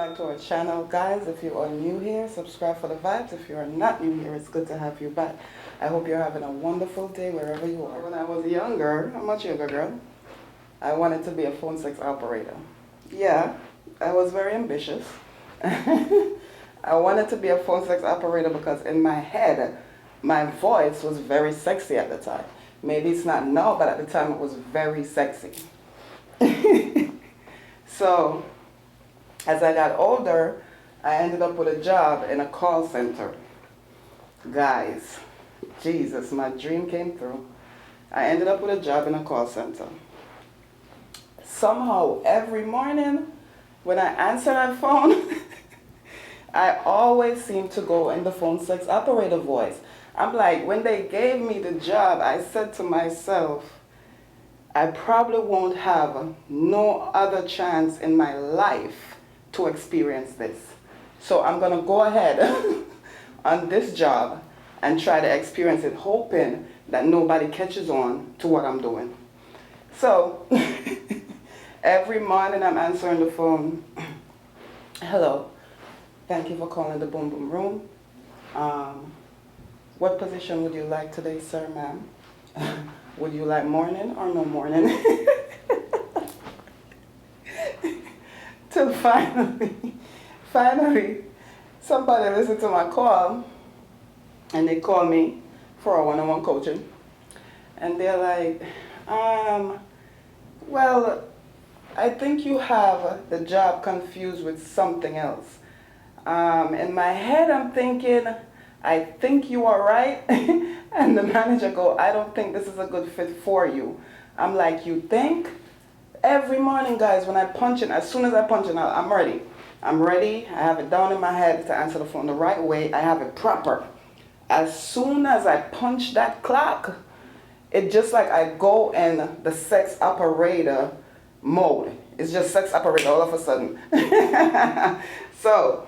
back to our channel, guys. If you are new here, subscribe for the vibes. If you are not new here, it's good to have you back. I hope you're having a wonderful day wherever you are. When I was younger, a much younger girl, I wanted to be a phone sex operator. Yeah, I was very ambitious. I wanted to be a phone sex operator because in my head, my voice was very sexy at the time. Maybe it's not now, but at the time it was very sexy. So, as I got older, I ended up with a job in a call center. Guys, Jesus, my dream came through. I ended up with a job in a call center. Somehow, every morning, when I answer that phone, I always seem to go in the phone sex operator voice. I'm like, when they gave me the job, I said to myself, I probably won't have no other chance in my life to experience this. So I'm going to go ahead on this job and try to experience it, hoping that nobody catches on to what I'm doing. So every morning I'm answering the phone. Hello, thank you for calling the Boom Boom Room. What position would you like today, sir, ma'am? Would you like morning or no morning? Till finally, somebody listened to my call and they call me for a one-on-one coaching. And they're like, well, I think you have the job confused with something else. In my head, I'm thinking, I think you are right. And the manager go, I don't think this is a good fit for you. I'm like, you think? Every morning, guys, when I punch in, as soon as I punch in, I'm ready. I'm ready. I have it down in my head to answer the phone the right way. I have it proper. As soon as I punch that clock, it just like I go in the sex operator mode. It's just sex operator all of a sudden. So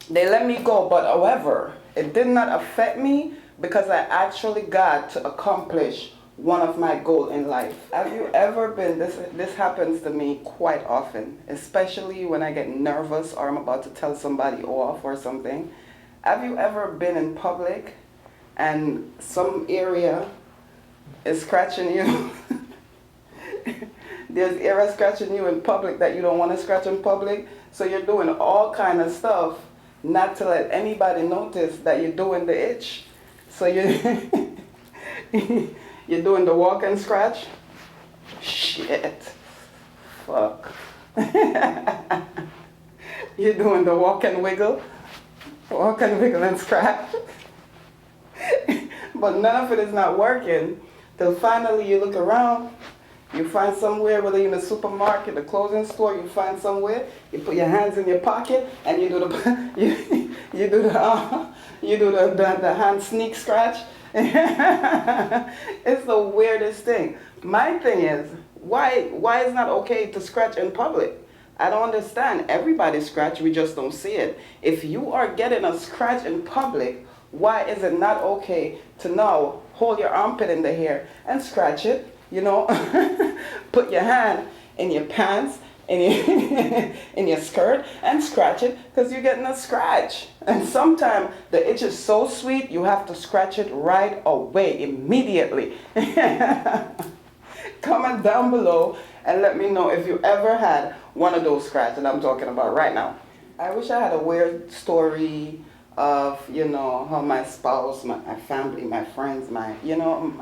they let me go, but however, it did not affect me because I actually got to accomplish one of my goals in life. Have you ever been, this happens to me quite often, especially when I get nervous or I'm about to tell somebody off or something. Have you ever been in public and some area is scratching you? There's area scratching you in public that you don't want to scratch in public, so you're doing all kind of stuff not to let anybody notice that you're doing the itch. So you're doing the walk and scratch. Shit. Fuck. You're doing the walk and wiggle. Walk and wiggle and scratch. But none of it is not working. Till finally you look around. You find somewhere, whether you're in the supermarket, the clothing store, you find somewhere, you put your hands in your pocket, and you do the you do the hand sneak scratch. It's the weirdest thing. My thing is, why is it not okay to scratch in public? I don't understand. Everybody scratch, we just don't see it. If you are getting a scratch in public, why is it not okay to now hold your armpit in the hair and scratch it? You know, put your hand in your pants, in your skirt, and scratch it, because you're getting a scratch. And sometimes the itch is so sweet, you have to scratch it right away, immediately. Comment down below and let me know if you ever had one of those scratches that I'm talking about right now. I wish I had a weird story of, you know, how my spouse, my family, my friends, my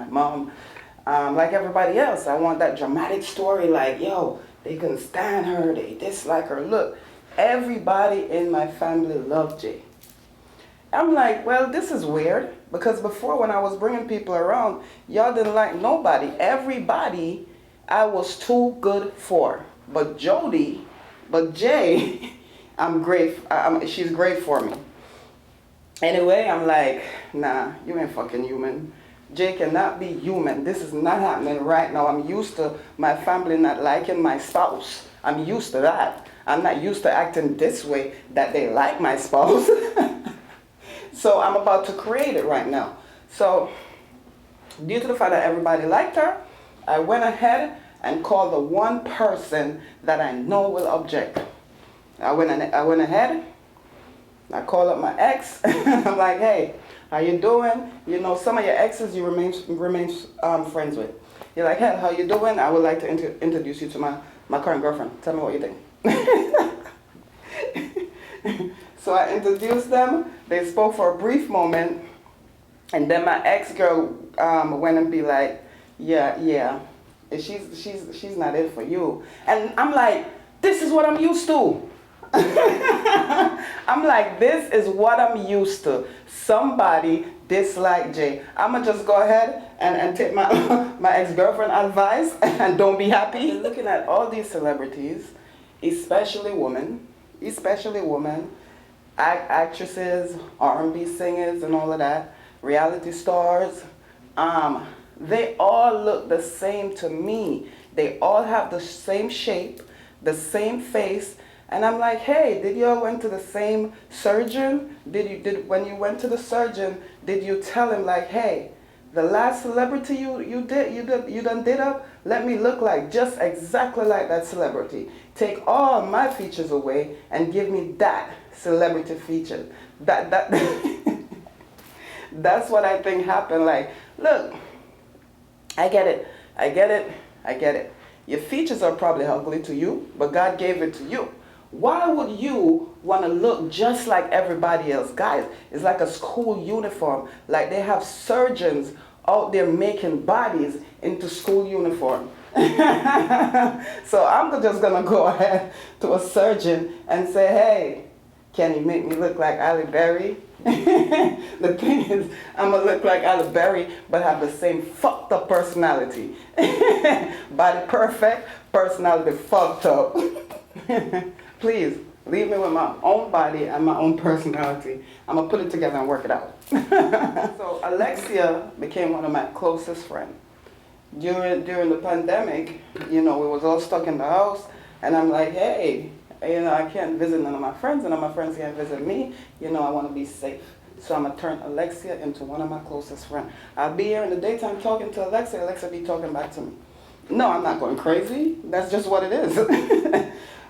mom, like everybody else. I want that dramatic story like, yo, they couldn't stand her, they dislike her. Look, everybody in my family loved Jay. I'm like, well, this is weird, because before when I was bringing people around, y'all didn't like nobody. Everybody I was too good for. But Jay, I'm great. She's great for me. Anyway, I'm like, nah, you ain't fucking human. Jay cannot be human. This is not happening right now. I'm used to my family not liking my spouse. I'm used to that. I'm not used to acting this way that they like my spouse. So I'm about to create it right now. So due to the fact that everybody liked her, I went ahead and called the one person that I know will object. I went ahead. I call up my ex. I'm like, hey, how you doing? You know, some of your exes you remain friends with. You're like, hey, how you doing? I would like to introduce you to my current girlfriend. Tell me what you think. So I introduced them. They spoke for a brief moment, and then my ex-girl went and be like, yeah, she's not it for you. And I'm like, this is what I'm used to. I'm like, this is what I'm used to. Somebody dislike Jay. I'ma just go ahead and take my my ex-girlfriend advice and don't be happy. Looking at all these celebrities, especially women, actresses, R&B singers and all of that, reality stars, they all look the same to me. They all have the same shape, the same face, and I'm like, hey, did you all went to the same surgeon? When you went to the surgeon, did you tell him like, hey, the last celebrity you done did up, let me look like just exactly like that celebrity. Take all my features away and give me that celebrity feature. That that's what I think happened. Like, look, I get it. Your features are probably ugly to you, but God gave it to you. Why would you want to look just like everybody else? Guys, it's like a school uniform. Like they have surgeons out there making bodies into school uniform. So I'm just going to go ahead to a surgeon and say, hey, can you make me look like Halle Berry? The thing is, I'm going to look like Halle Berry, but have the same fucked up personality. Body perfect, personality fucked up. Please, leave me with my own body and my own personality. I'm going to put it together and work it out. So Alexia became one of my closest friends. During the pandemic, you know, we was all stuck in the house, and I'm like, hey, you know, I can't visit none of my friends, and none of my friends can't visit me. You know, I want to be safe. So I'm going to turn Alexia into one of my closest friends. I'll be here in the daytime talking to Alexia. Alexia be talking back to me. No, I'm not going crazy. That's just what it is.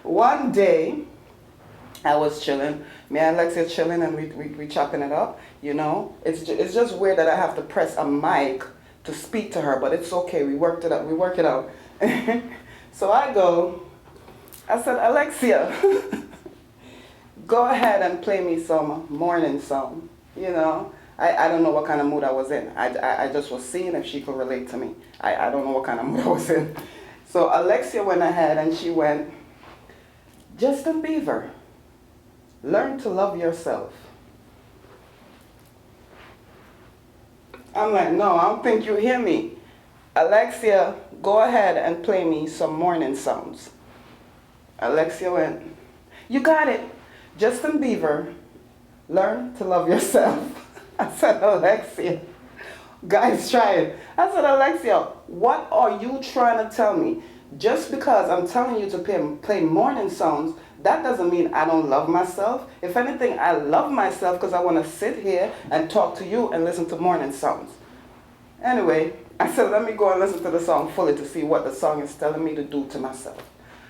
One day, I was chilling. Me and Alexia chilling, and we chopping it up. You know, it's just weird that I have to press a mic to speak to her, but it's okay. We worked it out. We work it out. So I said, Alexia, go ahead and play me some morning song. You know, I don't know what kind of mood I was in. I just was seeing if she could relate to me. I don't know what kind of mood I was in. So Alexia went ahead and she went, Justin Bieber, learn to love yourself. I'm like, no, I don't think you hear me. Alexia, go ahead and play me some morning songs. Alexia went, you got it. Justin Bieber, learn to love yourself. I said, Alexia, guys, try it. I said, Alexia, what are you trying to tell me? Just because I'm telling you to play morning songs, that doesn't mean I don't love myself. If anything, I love myself because I want to sit here and talk to you and listen to morning songs. Anyway, I said, let me go and listen to the song fully to see what the song is telling me to do to myself.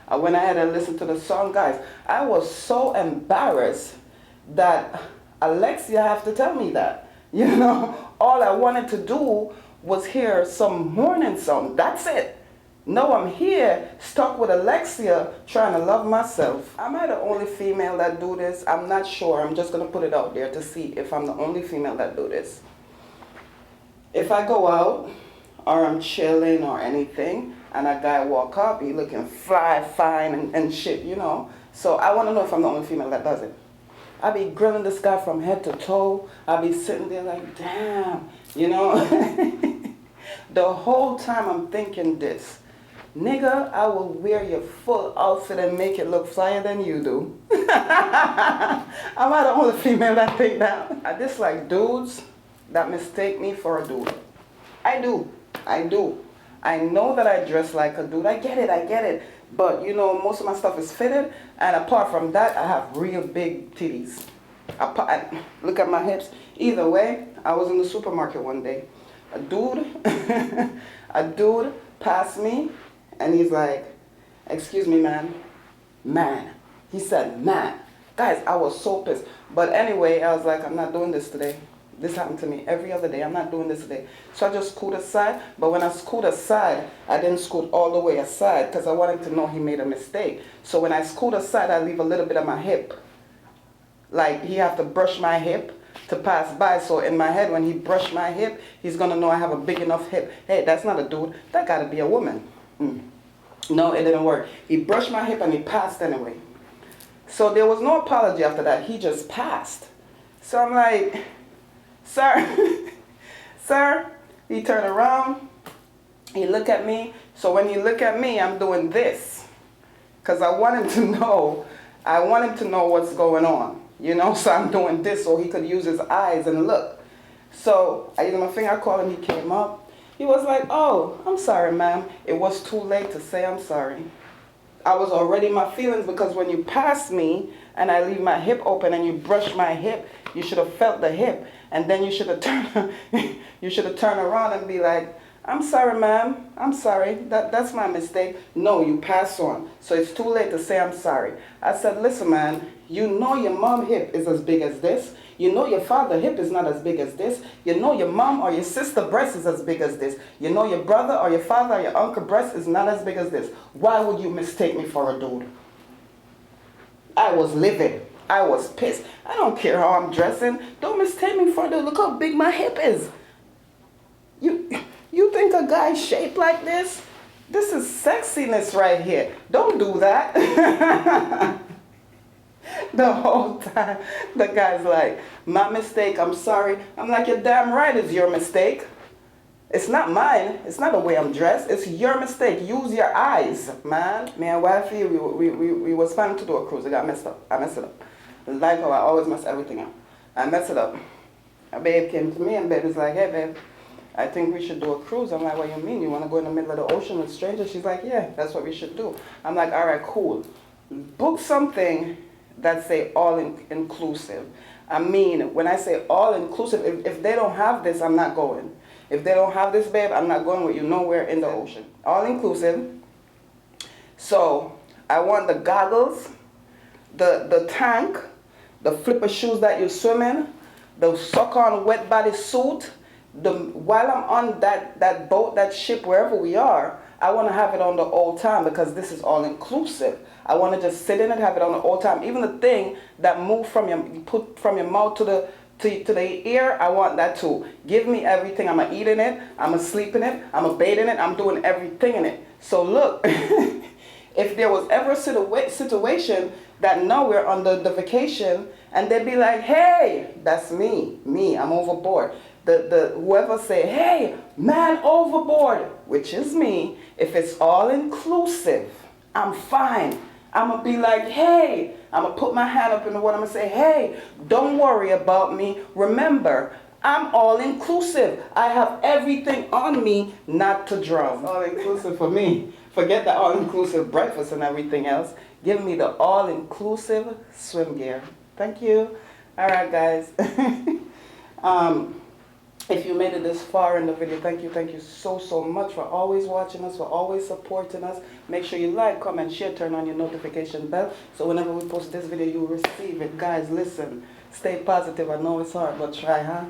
I went ahead and listened to the song, guys. I was so embarrassed that Alexia have to tell me that. You know, all I wanted to do was hear some morning song. That's it. No, I'm here stuck with Alexia trying to love myself. Am I the only female that do this? I'm not sure. I'm just going to put it out there to see if I'm the only female that do this. If I go out or I'm chilling or anything and a guy walk up, he looking fine and shit, you know. So I want to know if I'm the only female that does it. I be grilling this guy from head to toe. I be sitting there like, damn, you know. The whole time I'm thinking this. Nigga, I will wear your full outfit and make it look flyer than you do. Am I the only female that think that? I dislike dudes that mistake me for a dude. I do. I know that I dress like a dude. I get it. But, you know, most of my stuff is fitted. And apart from that, I have real big titties. Look at my hips. Either way, I was in the supermarket one day. A dude passed me. And he's like, excuse me, man, He said, man, guys, I was so pissed. But anyway, I was like, I'm not doing this today. This happened to me every other day. I'm not doing this today. So I just scoot aside. But when I scoot aside, I didn't scoot all the way aside because I wanted to know he made a mistake. So when I scoot aside, I leave a little bit of my hip. Like he have to brush my hip to pass by. So in my head, when he brushed my hip, he's going to know I have a big enough hip. Hey, that's not a dude. That got to be a woman. No, it didn't work. He brushed my hip and he passed anyway. So there was no apology after that. He just passed. So I'm like, sir, sir. He turned around. He looked at me. So when he looked at me, I'm doing this. Because I want him to know. I want him to know what's going on. You know, so I'm doing this so he could use his eyes and look. So I used my finger, I called him, he came up. He was like, oh, I'm sorry, ma'am. It was too late to say I'm sorry. I was already in my feelings because when you pass me and I leave my hip open and you brush my hip, you should have felt the hip. And then you should have turned around and be like, I'm sorry, ma'am. I'm sorry. That's my mistake. No, you pass on. So it's too late to say I'm sorry. I said, listen, man, you know your mom hip is as big as this. You know your father hip is not as big as this. You know your mom or your sister breast is as big as this. You know your brother or your father or your uncle breast is not as big as this. Why would you mistake me for a dude? I was livid. I was pissed. I don't care how I'm dressing. Don't mistake me for a dude. Look how big my hip is. You think a guy shaped like this? This is sexiness right here. Don't do that. The whole time, the guy's like, my mistake, I'm sorry. I'm like, you're damn right it's your mistake. It's not mine. It's not the way I'm dressed. It's your mistake. Use your eyes, man. Me and wifey, we was planning to do a cruise. It got messed up. I messed it up. Like how I always mess everything up. I messed it up. A babe came to me and babe was like, hey, babe, I think we should do a cruise. I'm like, what do you mean? You want to go in the middle of the ocean with strangers? She's like, yeah, that's what we should do. I'm like, all right, cool. Book something that say all-inclusive. I mean, when I say all-inclusive, if they don't have this, I'm not going. If they don't have this, babe, I'm not going with you nowhere in the ocean. All-inclusive. So I want the goggles, the tank, the flipper shoes that you swim in, the sock-on wet body suit. While I'm on that boat, that ship, wherever we are, I want to have it on the whole time because this is all-inclusive. I want to just sit in it, have it on the whole time. Even the thing that move from your mouth to the ear, I want that too. Give me everything. I'm going to eat in it. I'm going to sleep in it. I'm going to bathe in it. I'm doing everything in it. So look, if there was ever a situation that now we're on the vacation and they'd be like, hey, that's me, I'm overboard. Whoever say, hey, man overboard, which is me, if it's all inclusive, I'm fine. I'm going to be like, hey, I'm going to put my hand up in the water. I'm going to say, hey, don't worry about me. Remember, I'm all inclusive. I have everything on me not to drown. All inclusive for me. Forget the all inclusive breakfast and everything else. Give me the all inclusive swim gear. Thank you. All right, guys. If you made it this far in the video, thank you so much for always watching us, for always supporting us. Make sure you like, comment, share, turn on your notification bell, so whenever we post this video, you will receive it. Guys, listen, stay positive. I know it's hard, but try, huh?